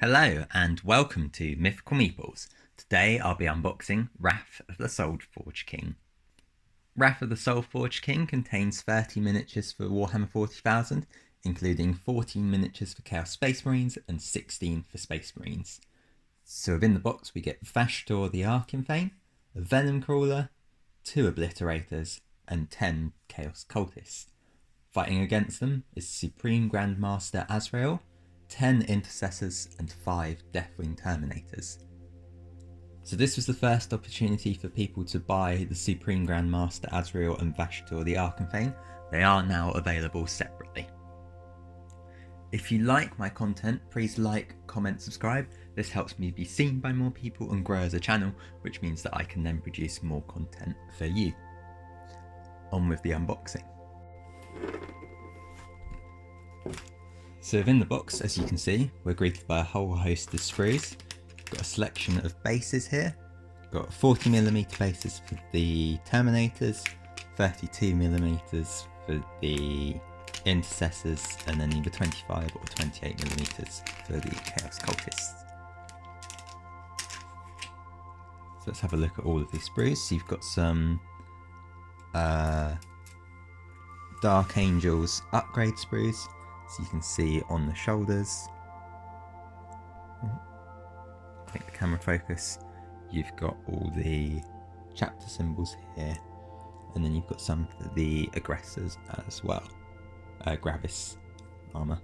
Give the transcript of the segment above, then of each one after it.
Hello and welcome to Mythical Meeples. Today I'll be unboxing Wrath of the Soulforge King. Wrath of the Soulforge King contains 30 miniatures for Warhammer 40,000, including 14 miniatures for Chaos Space Marines and 16 for Space Marines. So within the box we get Vashtorr the Archinfane, a Venom Crawler, 2 Obliterators and 10 Chaos Cultists. Fighting against them is Supreme Grandmaster Azrael, 10 Intercessors and 5 Deathwing Terminators. So this was the first opportunity for people to buy the Supreme Grandmaster Azrael and Vashtorr the Archinfane. They are now available separately. If you like my content, please like, comment, subscribe. This helps me be seen by more people and grow as a channel, which means that I can then produce more content for you. On with the unboxing. So within the box, as you can see, we're greeted by a whole host of sprues. We've got a selection of bases here. We've got 40mm bases for the Terminators, 32mm for the Intercessors, and then either 25 or 28mm for the Chaos Cultists. So let's have a look at all of these sprues. So you've got some Dark Angels upgrade sprues. So you can see on the shoulders, make the camera focus, you've got all the chapter symbols here, and then you've got some for the aggressors as well, Gravis armour.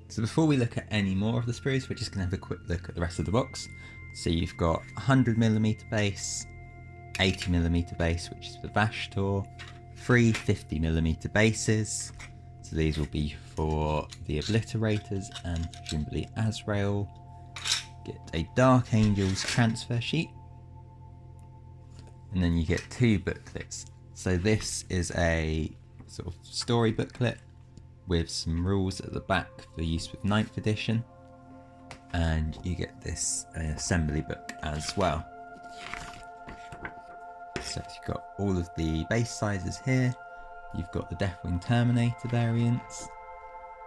So before we look at any more of the sprues, we're just going to have a quick look at the rest of the box. So you've got 100mm base, 80mm base, which is for Vashtorr, 3 50mm bases, so these will be for the Obliterators and presumably Azrael. Get a Dark Angels transfer sheet, and then you get 2 booklets. So this is a sort of story booklet with some rules at the back for use with 9th edition, and you get this assembly book as well. So you've got all of the base sizes here. You've got the Deathwing Terminator variants.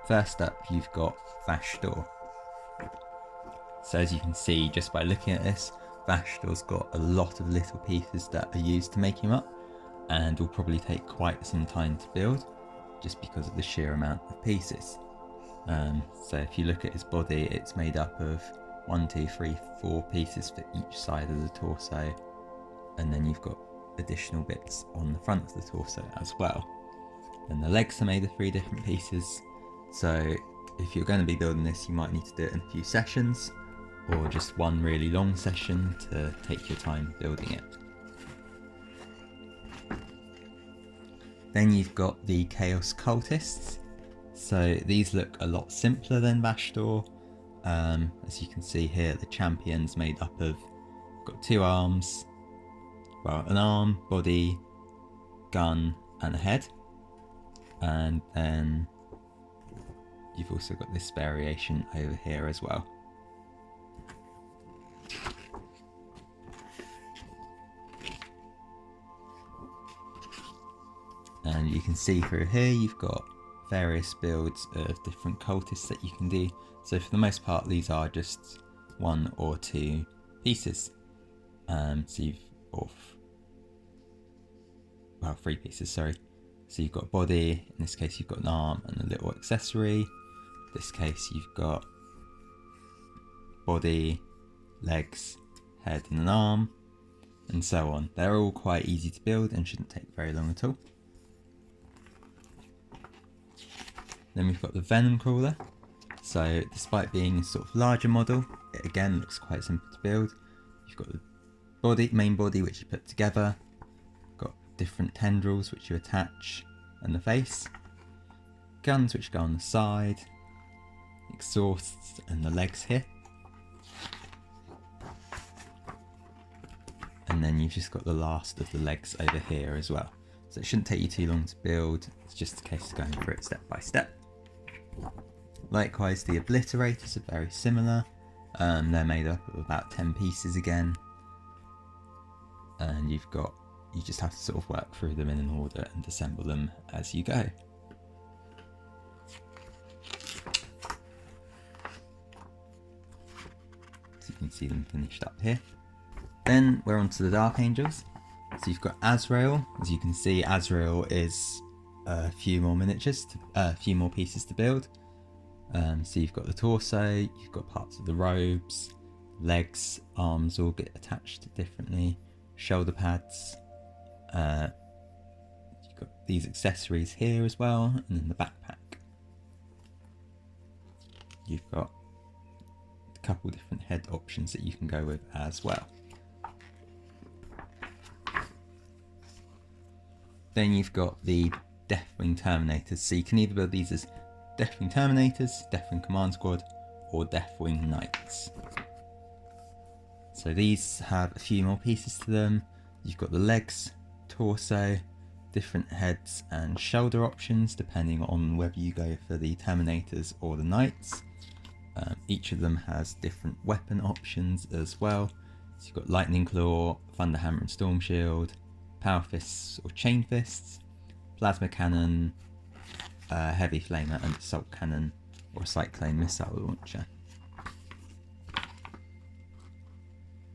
First up, you've got Vashtorr. So as you can see, just by looking at this, Vashtorr's got a lot of little pieces that are used to make him up, and will probably take quite some time to build, just because of the sheer amount of pieces. So if you look at his body, it's made up of 1, 2, 3, 4 pieces for each side of the torso, and then you've got additional bits on the front of the torso as well. And the legs are made of 3 different pieces, so if you're going to be building this, you might need to do it in a few sessions, or just one really long session to take your time building it. Then you've got the Chaos Cultists. So these look a lot simpler than Vashtorr. As you can see here, the champion's made up of, got 2 arms, well, an arm, body, gun and a head, and then you've also got this variation over here as well. And you can see through here you've got various builds of different cultists that you can do. So for the most part these are just 1 or 2 pieces. So you've, well, 3 pieces, sorry. So you've got body, in this case you've got an arm and a little accessory. In this case you've got body, legs, head and an arm, and so on. They're all quite easy to build and shouldn't take very long at all. Then we've got the Venom Crawler. So despite being a sort of larger model, it again looks quite simple to build. You've got the body, main body, which you put together, got different tendrils which you attach, and the face, guns which go on the side, exhausts and the legs here, and then you've just got the last of the legs over here as well. So it shouldn't take you too long to build, it's just a case of going through it step by step. Likewise, the Obliterators are very similar. They're made up of about 10 pieces again, and you just have to sort of work through them in an order and assemble them as you go. see them finished up here. Then we're on to the Dark Angels. So you've got Azrael. As you can see, Azrael is a few more miniatures, a few more pieces to build. So you've got the torso, you've got parts of the robes, legs, arms all get attached differently, shoulder pads. You've got these accessories here as well, and then the backpack. You've got a couple different head options that you can go with as well. Then you've got the Deathwing Terminators. So you can either build these as Deathwing Terminators, Deathwing Command Squad, or Deathwing Knights. So these have a few more pieces to them. You've got the legs, torso, different heads and shoulder options depending on whether you go for the Terminators or the Knights. Each of them has different weapon options as well. So you've got Lightning Claw, Thunder Hammer and Storm Shield, Power Fists or Chain Fists, Plasma Cannon, Heavy Flamer and Assault Cannon or Cyclone Missile Launcher.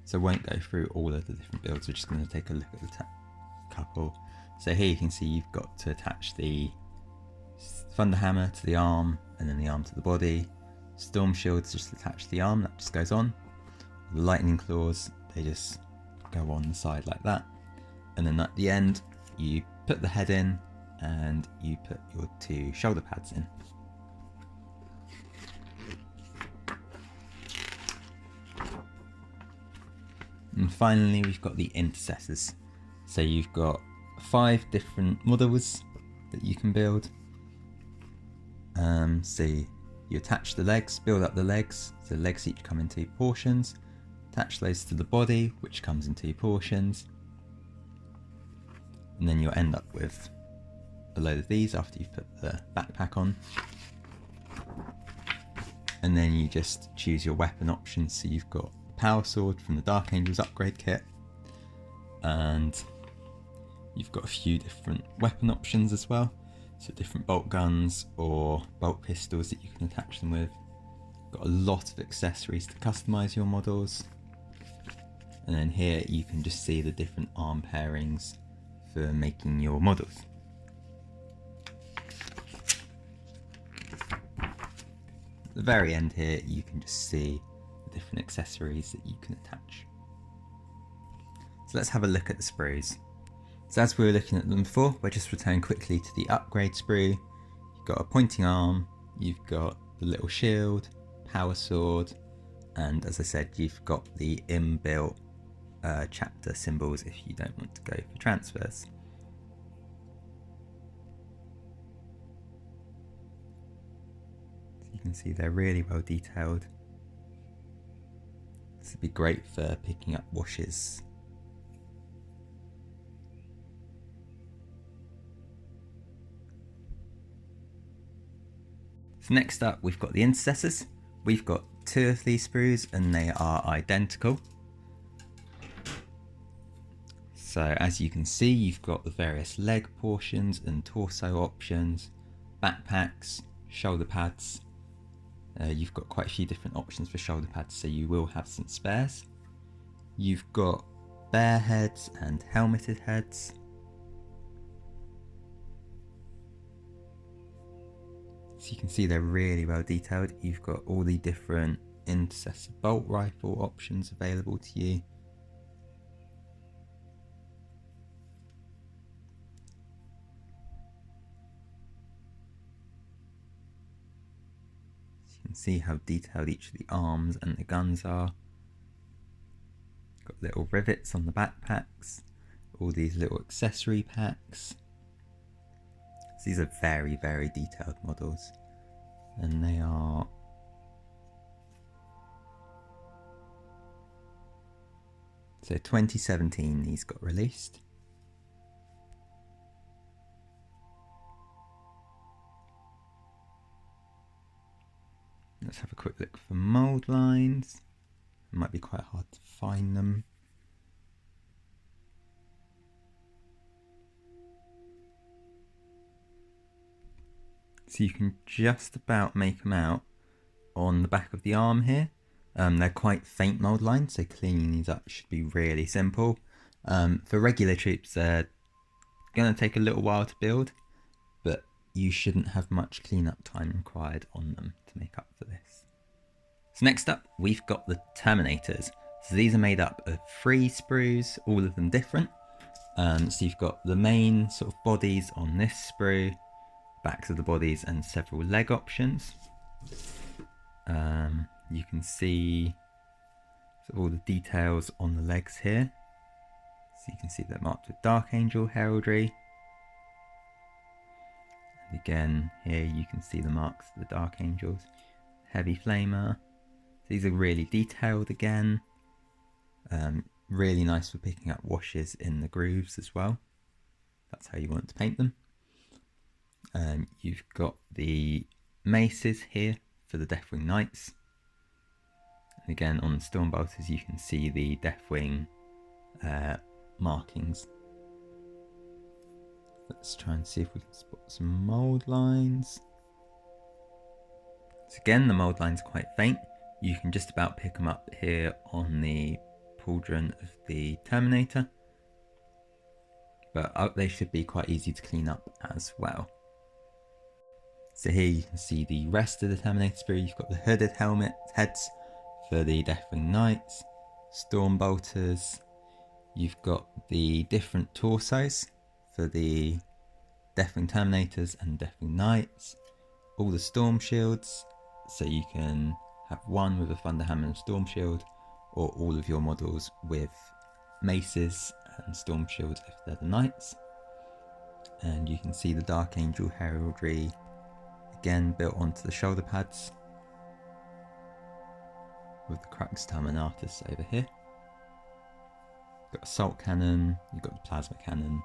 So I won't go through all of the different builds, we're just going to take a look at the couple. So here you can see you've got to attach the Thunder Hammer to the arm and then the arm to the body. Storm Shields just attach the arm, that just goes on. The Lightning Claws, they just go on the side like that. And then at the end, you put the head in and you put your two shoulder pads in. And finally, we've got the Intercessors. So you've got 5 different models that you can build. So you attach the legs, build up the legs. So the legs each come in 2 portions. Attach those to the body, which comes in 2 portions. And then you'll end up with a load of these after you've put the backpack on. And then you just choose your weapon options. So you've got Power Sword from the Dark Angels upgrade kit. And you've got a few different weapon options as well. So different bolt guns or bolt pistols that you can attach them with. Got a lot of accessories to customize your models. And then here you can just see the different arm pairings for making your models. At the very end here you can just see the different accessories that you can attach. So let's have a look at the sprues. So as we were looking at them before, we'll just return quickly to the upgrade sprue. You've got a pointing arm, you've got the little shield, power sword, and as I said, you've got the inbuilt chapter symbols if you don't want to go for transfers. So you can see they're really well detailed. This would be great for picking up washes. So next up we've got the Intercessors. We've got 2 of these sprues and they are identical. So as you can see, you've got the various leg portions and torso options, backpacks, shoulder pads. You've got quite a few different options for shoulder pads, so you will have some spares. You've got bear heads and helmeted heads. So you can see they're really well detailed. You've got all the different Intercessor bolt rifle options available to you. So you can see how detailed each of the arms and the guns are. Got little rivets on the backpacks, all these little accessory packs. These are very, very detailed models, and they are so 2017 these got released. Let's have a quick look for mould lines. It might be quite hard to find them. So you can just about make them out on the back of the arm here. They're quite faint mould lines, so cleaning these up should be really simple. For regular troops, they're going to take a little while to build, but you shouldn't have much cleanup time required on them to make up for this. So next up, we've got the Terminators. So these are made up of 3 sprues, all of them different. So you've got the main sort of bodies on this sprue, backs of the bodies, and several leg options. You can see sort of all the details on the legs here. So you can see they're marked with Dark Angel heraldry. And again, here you can see the marks of the Dark Angels. Heavy Flamer. These are really detailed again. Really nice for picking up washes in the grooves as well. That's how you want to paint them. You've got the maces here for the Deathwing Knights. And again, on the Storm Bolters, you can see the Deathwing markings. Let's try and see if we can spot some mould lines. So again, the mould lines are quite faint. You can just about pick them up here on the pauldron of the Terminator, but they should be quite easy to clean up as well. So here you can see the rest of the Terminator sprue. You've got the hooded heads for the Deathwing Knights, Storm Bolters. You've got the different torsos for the Deathwing Terminators and Deathwing Knights. All the Storm Shields, so you can have one with a Thunderhammer and Storm Shield, or all of your models with maces and Storm Shields if they're the Knights. And you can see the Dark Angel heraldry again built onto the shoulder pads with the Chaos Cultists over here. You've got Assault Cannon, you've got the Plasma Cannon,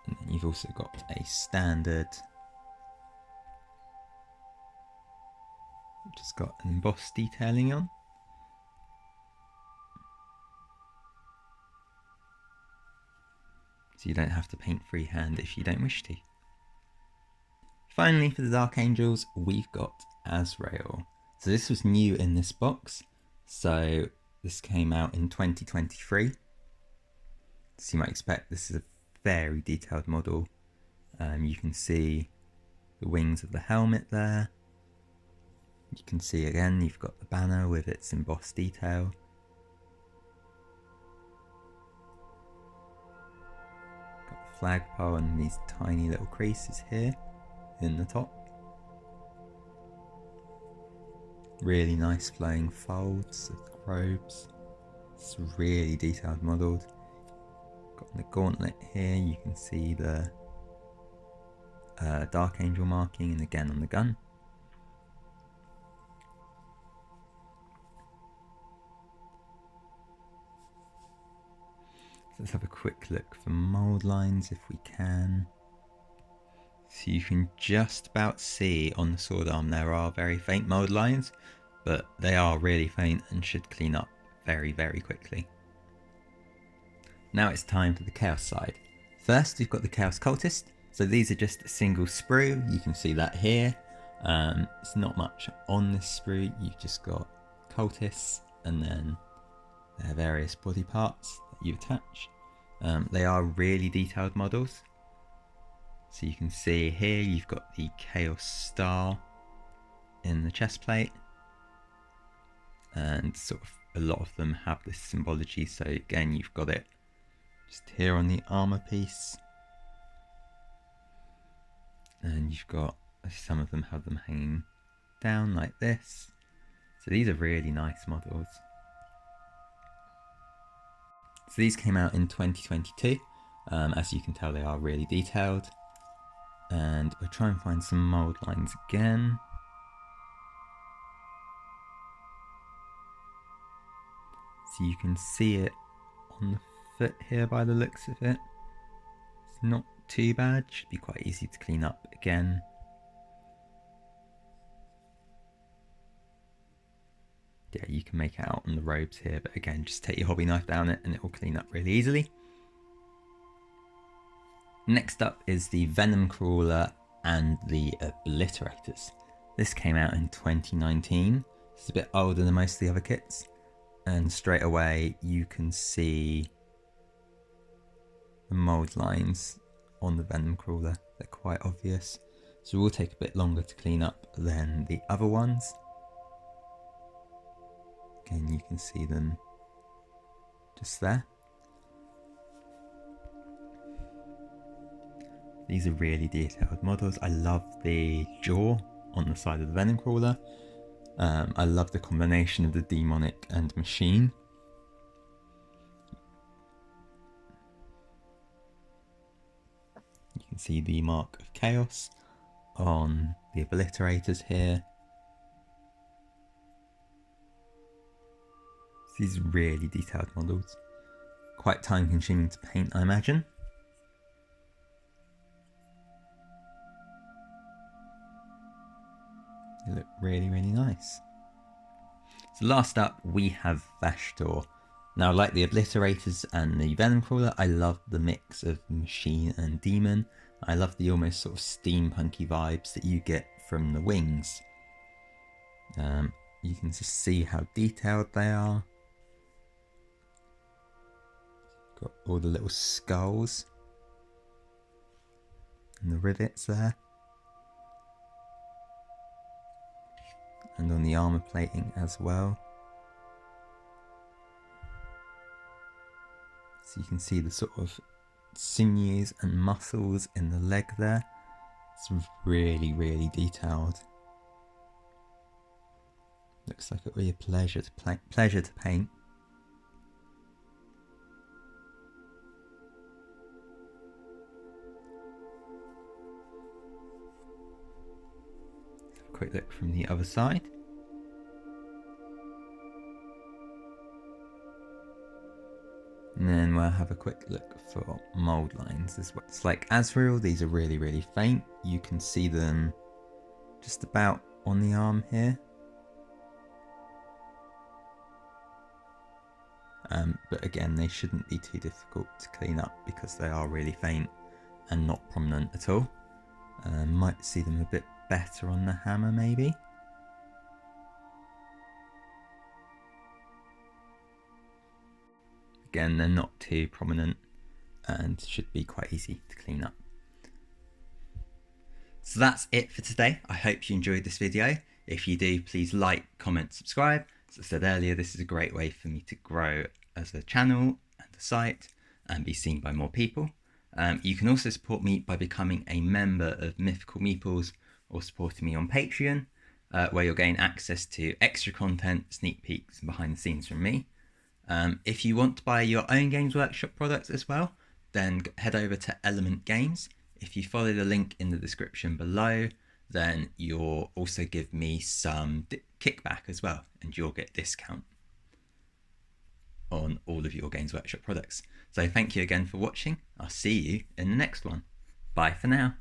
and then you've also got a standard which has got an embossed detailing on. So you don't have to paint freehand if you don't wish to. Finally, for the Dark Angels, we've got Azrael. So this was new in this box. So this came out in 2023. So you might expect this is a very detailed model. You can see the wings of the helmet there. You can see again, you've got the banner with its embossed detail. Got the flagpole and these tiny little creases here in the top. Really nice flowing folds of the robes. It's really detailed modelled. Got the gauntlet here, you can see the Dark Angel marking, and again on the gun. So let's have a quick look for mould lines if we can. So you can just about see on the sword arm there are very faint mould lines, but they are really faint and should clean up very, very quickly. Now it's time for the Chaos side. First we've got the Chaos Cultists. So these are just a single sprue, you can see that here. It's not much on this sprue, you've just got cultists and then their various body parts that you attach. They are really detailed models. So you can see here you've got the Chaos Star in the chest plate, and sort of a lot of them have this symbology. So again, you've got it just here on the armor piece, and you've got some of them have them hanging down like this. So these are really nice models. So these came out in 2022. As you can tell, they are really detailed. And we'll try and find some mould lines again. So you can see it on the foot here by the looks of it. It's not too bad, should be quite easy to clean up again. Yeah, you can make it out on the robes here, but again, just take your hobby knife down it and it will clean up really easily. Next up is the Venom Crawler and the Obliterators. This came out in 2019. It's a bit older than most of the other kits, and straight away you can see the mould lines on the Venom Crawler. They're quite obvious, so it will take a bit longer to clean up than the other ones. Again, you can see them just there. These are really detailed models. I love the jaw on the side of the Venom Crawler. I love the combination of the demonic and machine. You can see the mark of chaos on the obliterators here. These are really detailed models. Quite time consuming to paint, I imagine. They look really, really nice. So last up we have Vashtorr. Now, like the obliterators and the Venom Crawler, I love the mix of machine and demon. I love the almost sort of steampunky vibes that you get from the wings. You can just see how detailed they are. Got all the little skulls and the rivets there. And on the armour plating as well. So you can see the sort of sinews and muscles in the leg there. It's really, really detailed. Looks like it'll be a pleasure to paint. Quick look from the other side. And then we'll have a quick look for mould lines as well. It's like Azrael, these are really, really faint. You can see them just about on the arm here. But again, they shouldn't be too difficult to clean up because they are really faint and not prominent at all. Might see them a bit better on the hammer maybe. Again, they're not too prominent and should be quite easy to clean up. So that's it for today. I hope you enjoyed this video. If you do, please like, comment, subscribe. As I said earlier, this is a great way for me to grow as a channel and a site and be seen by more people. You can also support me by becoming a member of Mythical Meeples or supporting me on Patreon, where you'll gain access to extra content, sneak peeks and behind the scenes from me. If you want to buy your own Games Workshop products as well, then head over to Element Games. If you follow the link in the description below, then you'll also give me some kickback as well, and you'll get discount on all of your Games Workshop products. So thank you again for watching. I'll see you in the next one. Bye for now.